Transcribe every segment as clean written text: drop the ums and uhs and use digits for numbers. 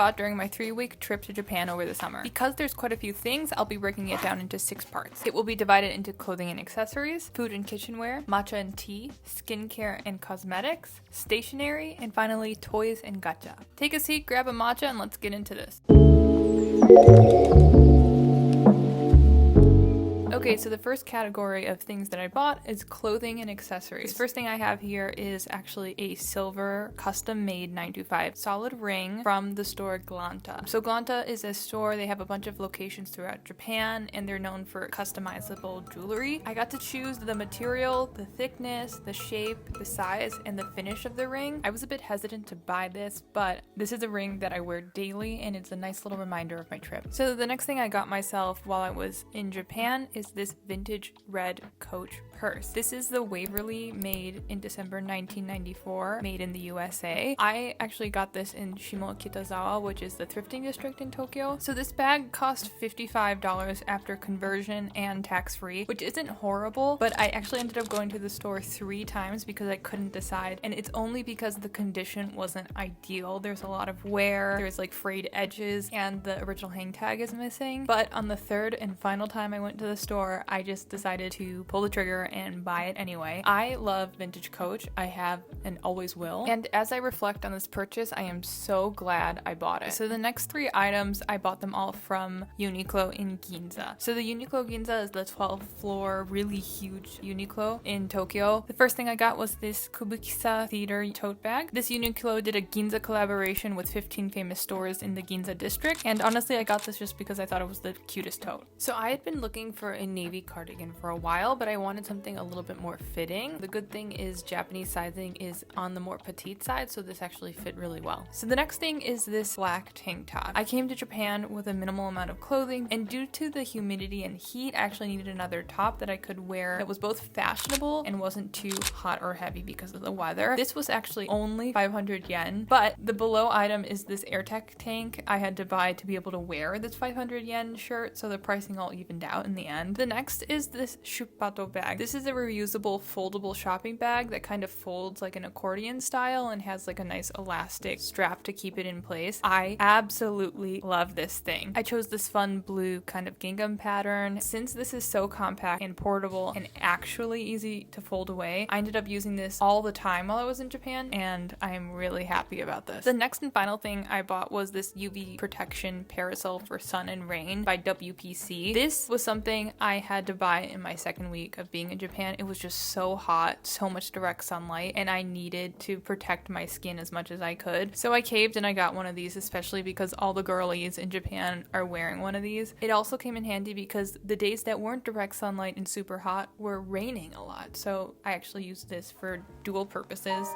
bought during my 3-week trip to Japan over the summer. Because there's quite a few things, I'll be breaking it down into 6 parts. It will be divided into clothing and accessories, food and kitchenware, matcha and tea, skincare and cosmetics, stationery, and finally toys and gacha. Take a seat, grab a matcha, and let's get into this. Okay, so the first category of things that I bought is clothing and accessories. The first thing I have here is actually a silver custom-made 925 solid ring from the store Glanta. So Glanta is a store, they have a bunch of locations throughout Japan, and they're known for customizable jewelry. I got to choose the material, the thickness, the shape, the size, and the finish of the ring. I was a bit hesitant to buy this, but this is a ring that I wear daily, and it's a nice little reminder of my trip. So the next thing I got myself while I was in Japan is this vintage red Coach purse. This is the Waverly, made in December 1994, made in the USA. I actually got this in Shimokitazawa, which is the thrifting district in Tokyo. So this bag cost $55 after conversion and tax-free, which isn't horrible, but I actually ended up going to the store 3 times because I couldn't decide, and it's only because the condition wasn't ideal. There's a lot of wear, there's like frayed edges, and the original hang tag is missing. But on the 3rd and final time I went to the store, I just decided to pull the trigger and buy it anyway. I love vintage Coach. I have and always will. And as I reflect on this purchase, I am so glad I bought it. So the next 3 items, I bought them all from Uniqlo in Ginza. So the Uniqlo Ginza is the 12th floor, really huge Uniqlo in Tokyo. The first thing I got was this Kubukisa Theater tote bag. This Uniqlo did a Ginza collaboration with 15 famous stores in the Ginza district. And honestly, I got this just because I thought it was the cutest tote. So I had been looking for a navy cardigan for a while, but I wanted something a little bit more fitting. The good thing is Japanese sizing is on the more petite side, so this actually fit really well. So the next thing is this black tank top. I came to Japan with a minimal amount of clothing, and due to the humidity and heat, I actually needed another top that I could wear that was both fashionable and wasn't too hot or heavy because of the weather. This was actually only 500 yen, but the below item is this AirTech tank I had to buy to be able to wear this 500 yen shirt, so the pricing all evened out in the end. The next is this Shuppato bag. This is a reusable foldable shopping bag that kind of folds like an accordion style and has like a nice elastic strap to keep it in place. I absolutely love this thing. I chose this fun blue kind of gingham pattern. Since this is so compact and portable and actually easy to fold away, I ended up using this all the time while I was in Japan, and I am really happy about this. The next and final thing I bought was this UV protection parasol for sun and rain by WPC. This was something I had to buy in my 2nd week of being in Japan. It was just so hot, so much direct sunlight, and I needed to protect my skin as much as I could. So I caved and I got one of these, especially because all the girlies in Japan are wearing one of these. It also came in handy because the days that weren't direct sunlight and super hot were raining a lot. So I actually used this for dual purposes.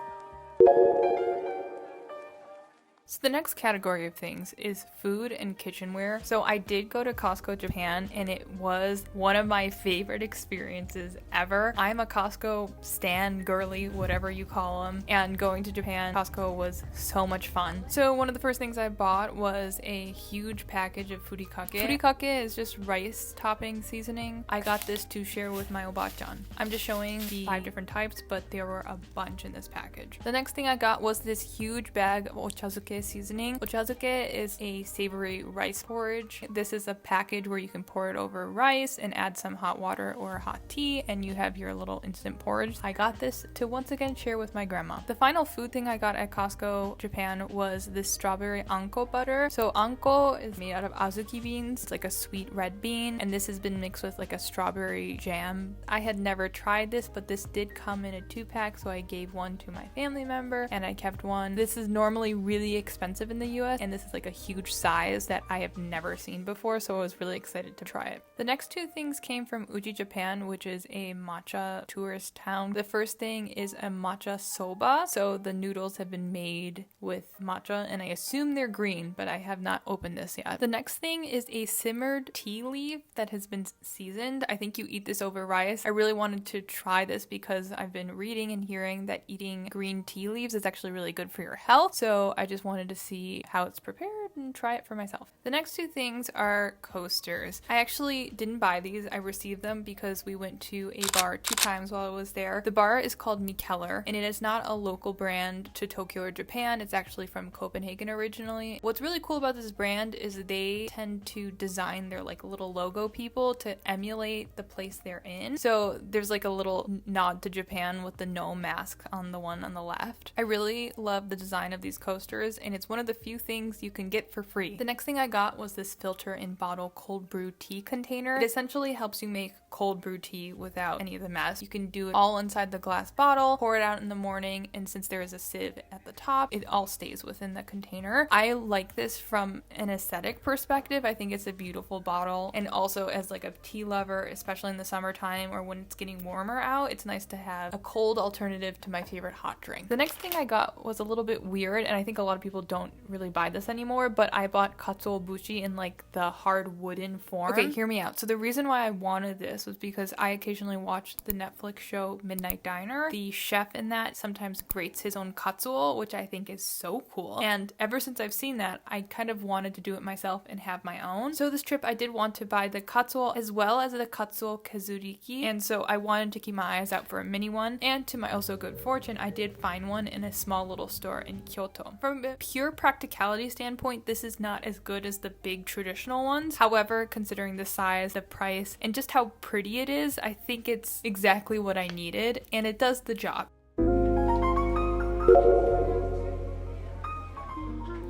So the next category of things is food and kitchenware. So I did go to Costco Japan, and it was one of my favorite experiences ever. I'm a Costco stan girly, whatever you call them, and going to Japan, Costco was so much fun. So one of the first things I bought was a huge package of furikake. Furikake is just rice topping seasoning. I got this to share with my obachan. I'm just showing the 5 different types, but there were a bunch in this package. The next thing I got was this huge bag of ochazuke seasoning. Ochazuke is a savory rice porridge. This is a package where you can pour it over rice and add some hot water or hot tea, and you have your little instant porridge. I got this to once again share with my grandma. The final food thing I got at Costco Japan was this strawberry anko butter. So anko is made out of azuki beans. It's like a sweet red bean, and this has been mixed with like a strawberry jam. I had never tried this, but this did come in a 2-pack, so I gave one to my family member and I kept one. This is normally really expensive in the US, and this is like a huge size that I have never seen before, so I was really excited to try it. The next 2 things came from Uji, Japan, which is a matcha tourist town. The first thing is a matcha soba. So the noodles have been made with matcha, and I assume they're green, but I have not opened this yet. The next thing is a simmered tea leaf that has been seasoned. I think you eat this over rice. I really wanted to try this because I've been reading and hearing that eating green tea leaves is actually really good for your health, so I just wanted to see how it's prepared. and try it for myself. The next two things are coasters. I actually didn't buy these. I received them because we went to a bar 2 times while I was there. The bar is called Mikkeller, and it is not a local brand to Tokyo or Japan. It's actually from Copenhagen originally. What's really cool about this brand is they tend to design their like little logo people to emulate the place they're in. So there's like a little nod to Japan with the no mask on the one on the left. I really love the design of these coasters, and it's one of the few things you can get for free. The next thing I got was this filter in bottle cold brew tea container. It essentially helps you make cold brew tea without any of the mess. You can do it all inside the glass bottle, pour it out in the morning, and since there is a sieve at the top, it all stays within the container. I like this from an aesthetic perspective. I think it's a beautiful bottle, and also as like a tea lover, especially in the summertime or when it's getting warmer out, it's nice to have a cold alternative to my favorite hot drink. The next thing I got was a little bit weird, and I think a lot of people don't really buy this anymore, but I bought katsuobushi in like the hard wooden form. Okay, hear me out. So the reason why I wanted this was because I occasionally watch the Netflix show Midnight Diner. The chef in that sometimes grates his own katsuo, which I think is so cool. And ever since I've seen that, I kind of wanted to do it myself and have my own. So this trip I did want to buy the katsuo as well as the katsuo kezuriki, and so I wanted to keep my eyes out for a mini one. And to my also good fortune, I did find one in a small little store in Kyoto. From a pure practicality standpoint, this is not as good as the big traditional ones. However, considering the size, the price, and just how pretty it is, I think it's exactly what I needed, and it does the job.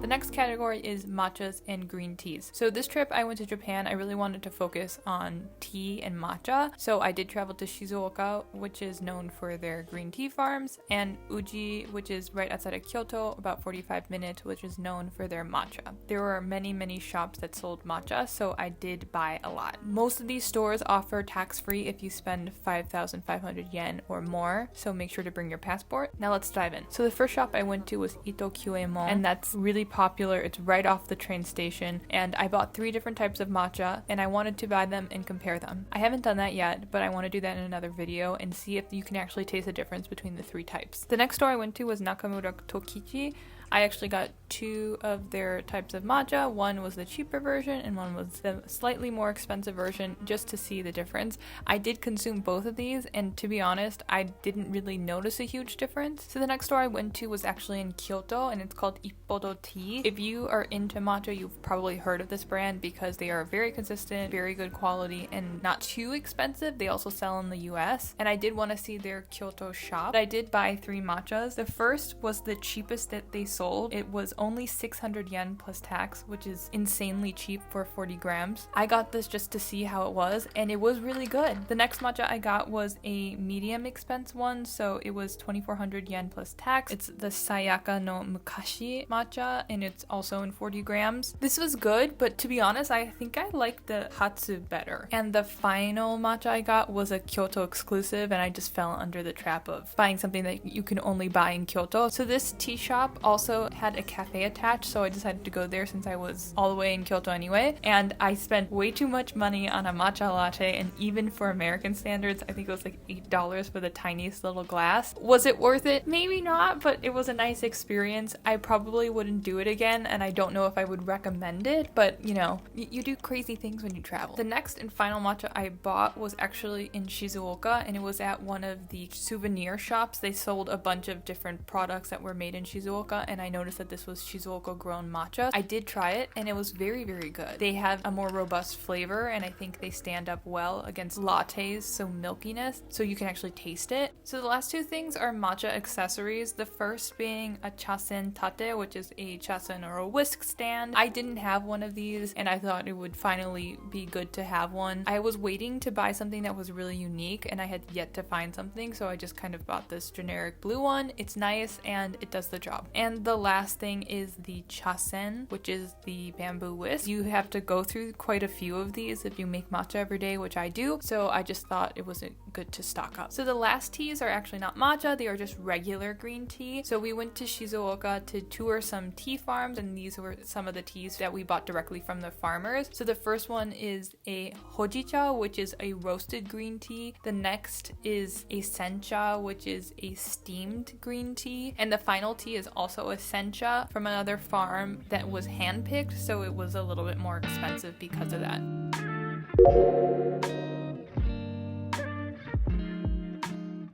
The next category is matchas and green teas. So this trip I went to Japan. I really wanted to focus on tea and matcha. So I did travel to Shizuoka, which is known for their green tea farms, and Uji, which is right outside of Kyoto, about 45 minutes, which is known for their matcha. There were many shops that sold matcha, so I did buy a lot. Most of these stores offer tax-free if you spend 5,500 yen or more, so make sure to bring your passport. Now let's dive in. So the first shop I went to was Itokyuemon, and that's really popular. It's right off the train station, and I bought 3 different types of matcha, and I wanted to buy them and compare them. I haven't done that yet, but I want to do that in another video and see if you can actually taste the difference between the 3 types. The next store I went to was Nakamura Tokichi. I actually got 2 of their types of matcha. One was the cheaper version and one was the slightly more expensive version, just to see the difference. I did consume both of these, and to be honest, I didn't really notice a huge difference. So the next store I went to was actually in Kyoto, and it's called Ippodo Tea. If you are into matcha, you've probably heard of this brand because they are very consistent, very good quality, and not too expensive. They also sell in the US, and I did want to see their Kyoto shop. I did buy 3 matchas. The first was the cheapest that they sold. It was only 600 yen plus tax, which is insanely cheap for 40 grams. I got this just to see how it was, and it was really good. The next matcha I got was a medium expense one, so it was 2,400 yen plus tax. It's the Sayaka no Mukashi matcha, and it's also in 40 grams. This was good, but to be honest, I think I liked the Hatsu better. And the final matcha I got was a Kyoto exclusive, and I just fell under the trap of buying something that you can only buy in Kyoto. So this tea shop also had a cafe attached, so I decided to go there since I was all the way in Kyoto anyway, and I spent way too much money on a matcha latte, and even for American standards, I think it was like $8 for the tiniest little glass. Was it worth it? Maybe not, but it was a nice experience. I probably wouldn't do it again, and I don't know if I would recommend it, but you know, you do crazy things when you travel. The next and final matcha I bought was actually in Shizuoka, and it was at one of the souvenir shops. They sold a bunch of different products that were made in Shizuoka, and I noticed that this was Shizuoka grown matcha. I did try it, and it was very good. They have a more robust flavor, and I think they stand up well against lattes, so milkiness, so you can actually taste it. So the last 2 things are matcha accessories. The first being a chasen tate, which is a chasen or a whisk stand. I didn't have one of these, and I thought it would finally be good to have one. I was waiting to buy something that was really unique, and I had yet to find something, so I just kind of bought this generic blue one. It's nice, and it does the job. And the last thing is the chasen, which is the bamboo whisk. You have to go through quite a few of these if you make matcha every day, which I do, so I just thought it was good to stock up. So the last teas are actually not matcha, they are just regular green tea. So we went to Shizuoka to tour some tea farms, and these were some of the teas that we bought directly from the farmers. So the first one is a hojicha, which is a roasted green tea. The next is a sencha, which is a steamed green tea. And the final tea is also a Essentia from another farm that was handpicked, so it was a little bit more expensive because of that.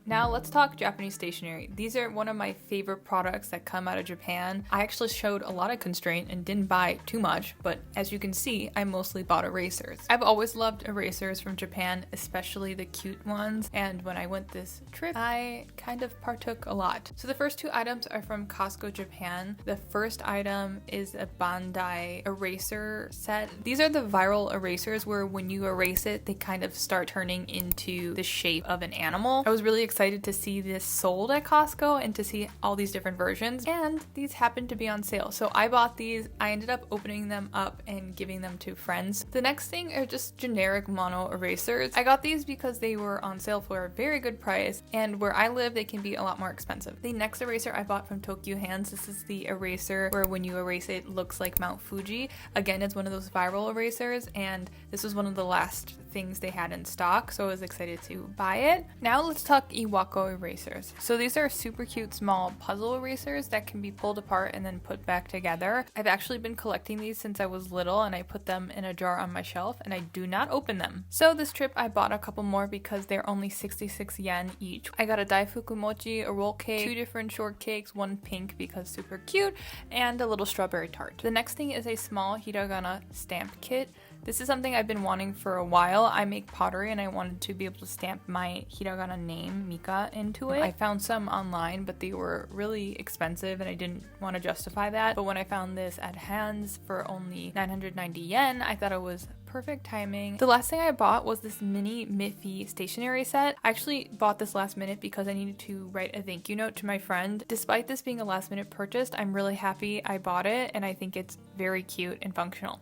Now let's talk Japanese stationery. These are one of my favorite products that come out of Japan. I actually showed a lot of constraint and didn't buy too much, but as you can see, I mostly bought erasers. I've always loved erasers from Japan, especially the cute ones, and when I went this trip, I kind of partook a lot. So the first two items are from Costco Japan. The first item is a Bandai eraser set. These are the viral erasers where when you erase it, they kind of start turning into the shape of an animal. I was really excited to see this sold at Costco and to see all these different versions, and these happened to be on sale. So I bought these. I ended up opening them up and giving them to friends. The next thing are just generic mono erasers. I got these because they were on sale for a very good price, and where I live they can be a lot more expensive. The next eraser I bought from Tokyo Hands. This is the eraser where when you erase it looks like Mount Fuji. Again, it's one of those viral erasers, and this was one of the last things they had in stock, so I was excited to buy it. Now let's talk Iwako erasers. So these are super cute small puzzle erasers that can be pulled apart and then put back together. I've actually been collecting these since I was little, and I put them in a jar on my shelf and I do not open them. So this trip I bought a couple more because they're only 66 yen each. I got a daifuku mochi, a roll cake, 2 different shortcakes, one pink because super cute, and a little strawberry tart. The next thing is a small hiragana stamp kit. This is something I've been wanting for a while. I make pottery and I wanted to be able to stamp my hiragana name, Mika, into it. I found some online, but they were really expensive and I didn't want to justify that. But when I found this at Hands for only 990 yen, I thought it was perfect timing. The last thing I bought was this mini Miffy stationery set. I actually bought this last minute because I needed to write a thank you note to my friend. Despite this being a last minute purchase, I'm really happy I bought it and I think it's very cute and functional.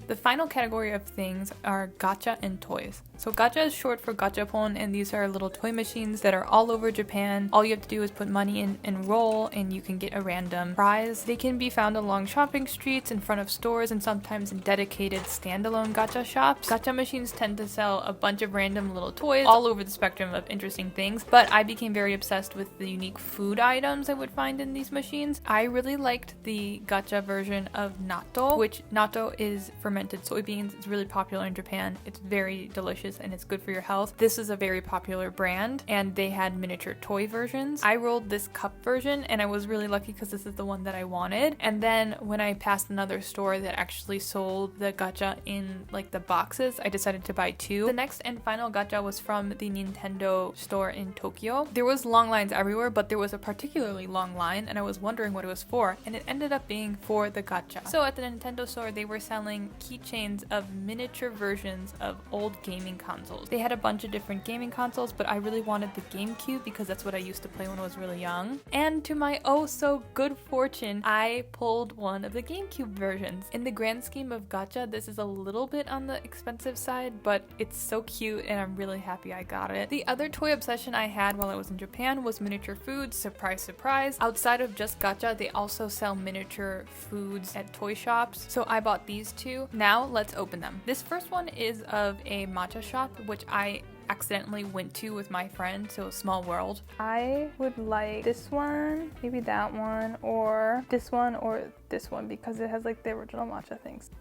The final category of things are gacha and toys. So gacha is short for gachapon, and these are little toy machines that are all over Japan. All you have to do is put money in and roll, and you can get a random prize. They can be found along shopping streets, in front of stores, and sometimes in dedicated standalone gacha shops. Gacha machines tend to sell a bunch of random little toys all over the spectrum of interesting things, but I became very obsessed with the unique food items I would find in these machines. I really liked the gacha version of natto, which natto is fermented soybeans. It's really popular in Japan. It's very delicious and it's good for your health. This is a very popular brand, and they had miniature toy versions. I rolled this cup version and I was really lucky because this is the one that I wanted. And then when I passed another store that actually sold the gacha in like the boxes, I decided to buy 2. The next and final gacha was from the Nintendo store in Tokyo. There was long lines everywhere, but there was a particularly long line and I was wondering what it was for, and it ended up being for the gacha. So at the Nintendo store they were selling keychains of miniature versions of old gaming consoles. They had a bunch of different gaming consoles, but I really wanted the GameCube because that's what I used to play when I was really young. And to my oh so good fortune, I pulled one of the GameCube versions. In the grand scheme of gacha, this is a little bit on the expensive side, but it's so cute and I'm really happy I got it. The other toy obsession I had while I was in Japan was miniature foods. Surprise, surprise. Outside of just gacha, they also sell miniature foods at toy shops. So I bought these 2. Now let's open them. This first one is of a matcha shop, which I accidentally went to with my friend, so Small World. I would like this one, maybe that one, or this one, or this one, because it has like the original matcha things.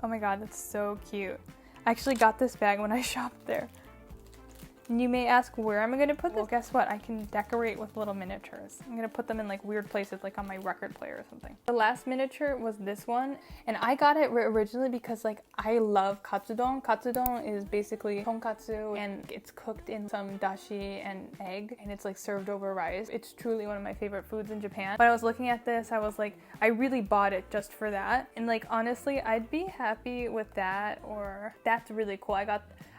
Oh my god, that's so cute. I actually got this bag when I shopped there. And you may ask where am I going to put this? Well, guess what? I can decorate with little miniatures. I'm going to put them in like weird places, like on my record player or something. The last miniature was this one, and I got it originally because like I love katsudon. Katsudon is basically tonkatsu, and it's cooked in some dashi and egg, and it's like served over rice. It's truly one of my favorite foods in Japan. When I was looking at this, I was like, I really bought it just for that. And like honestly, I'd be happy with that, or that's really cool.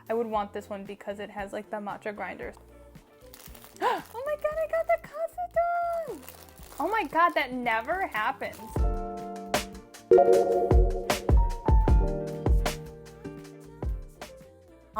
I would want this one because it has like the matcha grinders. Oh my god, I got the katsudon! Oh my god, that never happens.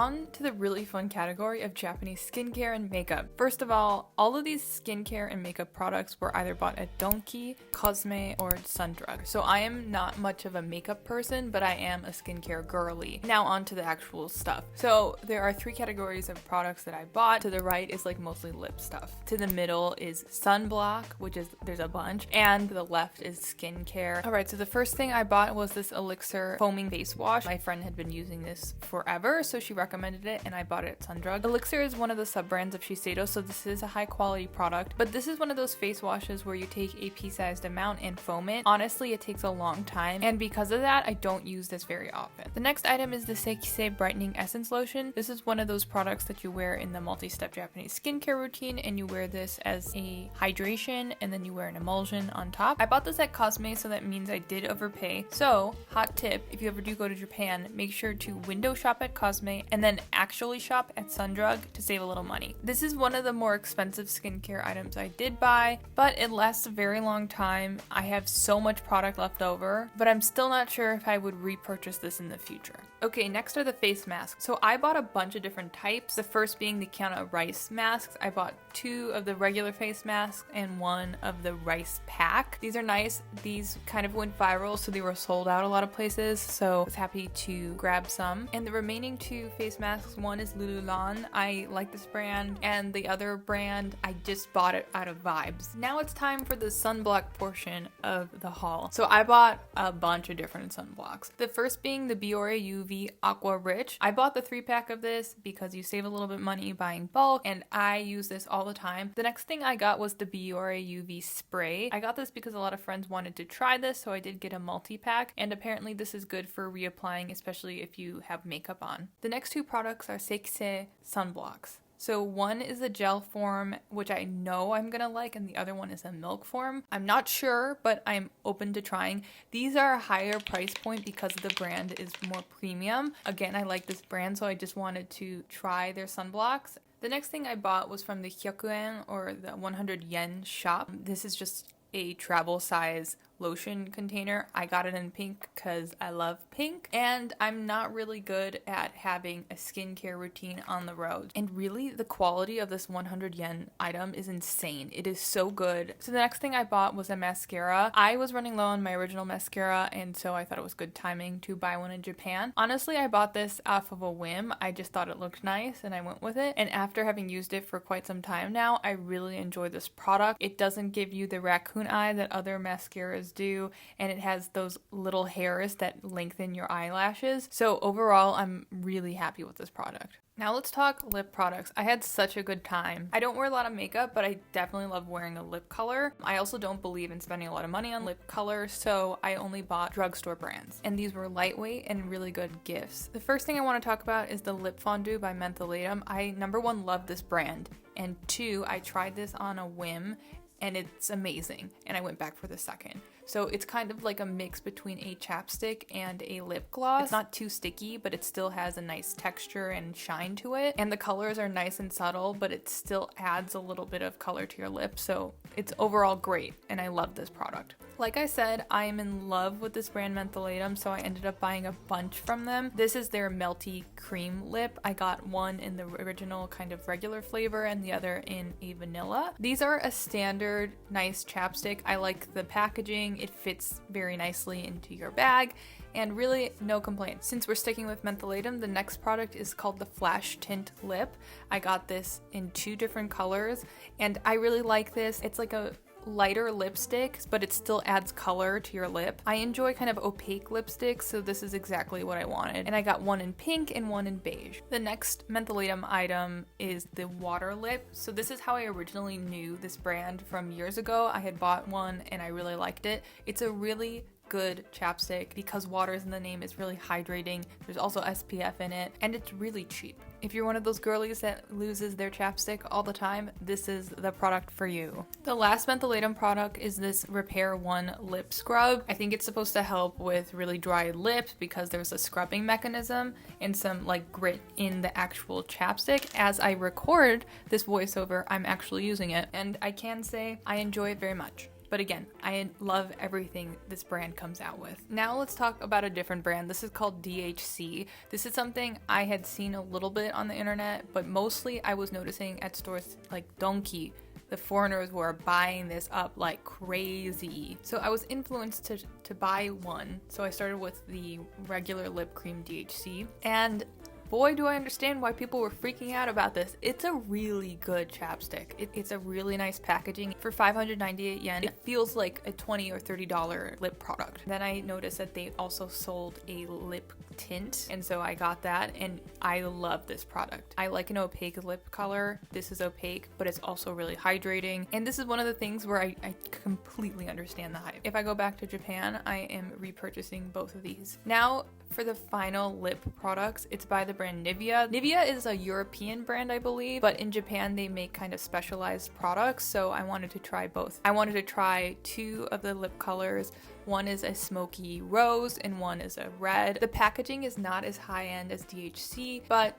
On to the really fun category of Japanese skincare and makeup. First of all of these skincare and makeup products were either bought at Donkey, Cosme, or Sundrug. So I am not much of a makeup person, but I am a skincare girly. Now on to the actual stuff. So there are 3 categories of products that I bought. To the right is like mostly lip stuff. To the middle is sunblock, which is, there's a bunch, and to the left is skincare. Alright, so the first thing I bought was this Elixir foaming face wash. My friend had been using this forever, so she recommended it and I bought it at Sundrug. Elixir is one of the sub-brands of Shiseido, so this is a high quality product, but this is one of those face washes where you take a pea-sized amount and foam it. Honestly, it takes a long time, and because of that, I don't use this very often. The next item is the Sekisei Brightening Essence Lotion. This is one of those products that you wear in the multi-step Japanese skincare routine, and you wear this as a hydration, and then you wear an emulsion on top. I bought this at Cosme, so that means I did overpay. So, hot tip, if you ever do go to Japan, make sure to window shop at Cosme and then actually shop at Sundrug to save a little money. This is one of the more expensive skincare items I did buy, but it lasts a very long time. I have so much product left over, but I'm still not sure if I would repurchase this in the future. Okay, next are the face masks. So I bought a bunch of different types. The first being the Kiana rice masks. I bought 2 of the regular face masks and 1 of the rice pack. These are nice. These kind of went viral, so they were sold out a lot of places, so I was happy to grab some. And the remaining 2 face masks, one is Lululan. I like this brand, and the other brand, I just bought it out of vibes. Now it's time for the sunblock portion of the haul. So I bought a bunch of different sunblocks. The first being the Biore UV Aqua Rich. I bought the 3-pack of this because you save a little bit money buying bulk, and I use this all the time. The next thing I got was the Biore UV Spray. I got this because a lot of friends wanted to try this, so I did get a multi-pack, and apparently this is good for reapplying, especially if you have makeup on. The next 2 products are Sekisei sunblocks. So one is a gel form, which I know I'm gonna like, and the other one is a milk form. I'm not sure, but I'm open to trying. These are a higher price point because the brand is more premium. Again, I like this brand, so I just wanted to try their sunblocks. The next thing I bought was from the 100 yen or the 100 yen shop. This is just a travel size lotion container. I got it in pink because I love pink, and I'm not really good at having a skincare routine on the road. And really, the quality of this 100 yen item is insane. It is so good. So the next thing I bought was a mascara. I was running low on my original mascara, and so I thought it was good timing to buy one in Japan. Honestly, I bought this off of a whim. I just thought it looked nice, and I went with it. And after having used it for quite some time now, I really enjoy this product. It doesn't give you the raccoon eye that other mascaras do, and it has those little hairs that lengthen your eyelashes. So overall, I'm really happy with this product. Now let's talk lip products. I had such a good time. I don't wear a lot of makeup, but I definitely love wearing a lip color. I also don't believe in spending a lot of money on lip color, so I only bought drugstore brands. And these were lightweight and really good gifts. The first thing I want to talk about is the Lip Fondue by Mentholatum. I, number 1, love this brand, and 2, I tried this on a whim, and it's amazing, and I went back for the second. So it's kind of like a mix between a chapstick and a lip gloss. It's not too sticky, but it still has a nice texture and shine to it. And the colors are nice and subtle, but it still adds a little bit of color to your lips. So it's overall great, and I love this product. Like I said, I am in love with this brand Mentholatum, so I ended up buying a bunch from them. This is their Melty Cream Lip. I got one in the original kind of regular flavor and the other in a vanilla. These are a standard nice chapstick. I like the packaging. It fits very nicely into your bag, and really no complaints. Since we're sticking with Mentholatum, the next product is called the Flash Tint Lip. I got this in 2 different colors, and I really like this. It's like a lighter lipstick, but it still adds color to your lip. I enjoy kind of opaque lipsticks, so this is exactly what I wanted. And I got one in pink and one in beige. The next Mentholatum item is the water lip. So this is how I originally knew this brand from years ago. I had bought one and I really liked it. It's a really good chapstick because water is in the name. It's really hydrating. There's also SPF in it, and it's really cheap. If you're one of those girlies that loses their chapstick all the time, this is the product for you. The last Mentholatum product is this Repair One lip scrub. I think it's supposed to help with really dry lips because there's a scrubbing mechanism and some like grit in the actual chapstick. As I record this voiceover, I'm actually using it, and I can say I enjoy it very much. But again, I love everything this brand comes out with. Now let's talk about a different brand. This is called DHC. This is something I had seen a little bit on the internet, but mostly I was noticing at stores like Donkey. The foreigners were buying this up like crazy. So I was influenced to buy one. So I started with the regular lip cream DHC, and boy, do I understand why people were freaking out about this. It's a really good chapstick. It's a really nice packaging. For 598 yen, it feels like a $20 or $30 lip product. Then I noticed that they also sold a lip tint, and so I got that, and I love this product. I like an opaque lip color. This is opaque, but it's also really hydrating, and this is one of the things where I completely understand the hype. If I go back to Japan, I am repurchasing both of these. Now, for the final lip products, it's by the brand Nivea. Nivea is a European brand, I believe, but in Japan they make kind of specialized products, so I wanted to try both. I wanted to try 2 of the lip colors. One is a smoky rose and one is a red. The packaging is not as high-end as DHC, but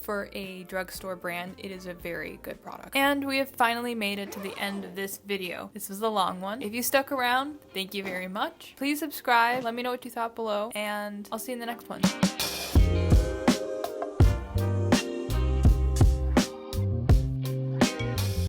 for a drugstore brand, it is a very good product. And we have finally made it to the end of this video. This was a long one. If you stuck around, thank you very much. Please subscribe, let me know what you thought below, and I'll see you in the next one.